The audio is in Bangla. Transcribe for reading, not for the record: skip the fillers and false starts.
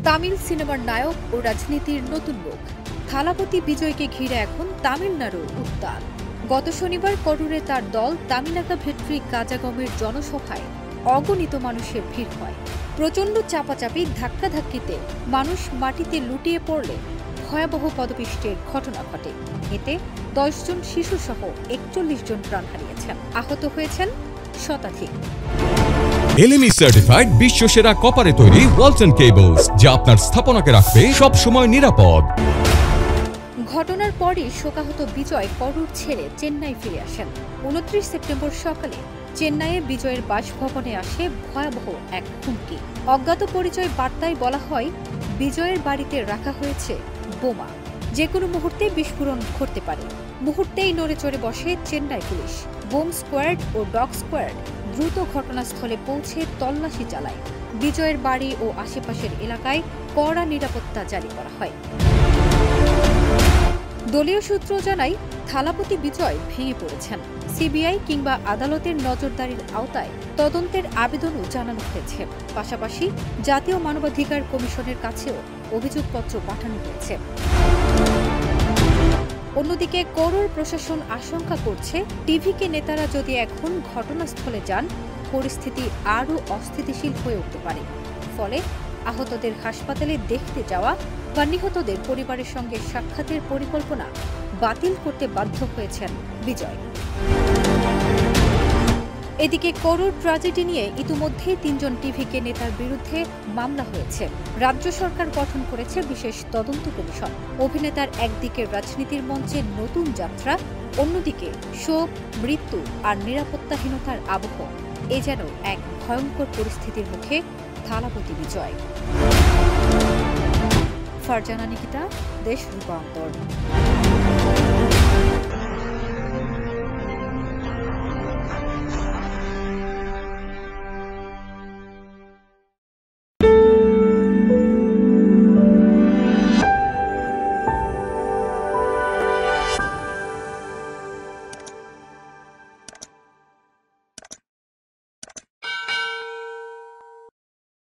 তামিল সিনেমার নায়ক ও রাজনীতির নতুন মুখ। থালাপতি বিজয়কে ঘিরে এখন তামিলনাড়ুর উত্তাল। গত শনিবার করুরে তার দল তামিলাকা ভেট্রি কাজাগমের জনসভায় অগণিত মানুষের ভিড় হয়। প্রচণ্ড চাপাচাপি ধাক্কাধাক্কিতে মানুষ মাটিতে লুটিয়ে পড়লে ভয়াবহ পদপিষ্টের ঘটনা ঘটে। এতে 10 জন শিশুসহ 41 জন প্রাণ হারিয়েছেন, আহত হয়েছেন শতাধিক। এলএমই সার্টিফাইড বিশ্বসেরা কপারে তৈরি ওয়ালটন কেবলস, যা আপনার স্থাপনাকে রাখবে সব সময় নিরাপদ। ঘটনার পরই শোকাহত বিজয় করুর ছেড়ে চেন্নাই ফিরে আসেন। 29 সেপ্টেম্বর সকালে চেন্নাইয়ে বিজয়ের বাসভবনে আসে ভয়াবহ এক হুমকি। অজ্ঞাত পরিচয় বার্তায় বলা হয়, বিজয়ের বাড়িতে রাখা হয়েছে বোমা, যে কোনো মুহূর্তে বিস্ফোরণ ঘটতে পারে। মুহূর্তেই নড়ে চড়ে বসে চেন্নাই পুলিশ। বোম স্কোয়াড ও ডগ স্কোয়াড দ্রুত ঘটনাস্থলে পৌঁছে তল্লাশি চালায়। বিজয়ের বাড়ি ও আশেপাশের এলাকায় কড়া নিরাপত্তা জারি করা হয়। দলীয় সূত্র জানায়, থালাপতি বিজয় ভেঙে পড়েছেন। সিবিআই কিংবা আদালতের নজরদারির আওতায় তদন্তের আবেদনও জানানো হয়েছে। পাশাপাশি জাতীয় মানবাধিকার কমিশনের কাছেও অভিযোগপত্র পাঠানো হয়েছে। অন্যদিকে করুর প্রশাসন আশঙ্কা করছে, টিভিকে নেতারা যদি এখন ঘটনাস্থলে যান, পরিস্থিতি আরও অস্থিতিশীল হয়ে উঠতে পারে। ফলে আহতদের হাসপাতালে দেখতে যাওয়া বা নিহতদের পরিবারের সঙ্গে সাক্ষাতের পরিকল্পনা বাতিল করতে বাধ্য হয়েছেন বিজয়। এদিকে করুর ট্র্যাজেডি নিয়ে ইতিমধ্যেই 3 জন টিভিকে নেতার বিরুদ্ধে মামলা হয়েছে। রাজ্য সরকার গঠন করেছে বিশেষ তদন্ত কমিশন। অভিনেতার একদিকে রাজনীতির মঞ্চে নতুন যাত্রা, অন্যদিকে শোক, মৃত্যু আর নিরাপত্তাহীনতার আবহ। এ যেন এক ভয়ঙ্কর পরিস্থিতির মুখে থালাপতি বিজয়। ফারজানা নিকিতা, দেশ রূপান্তর।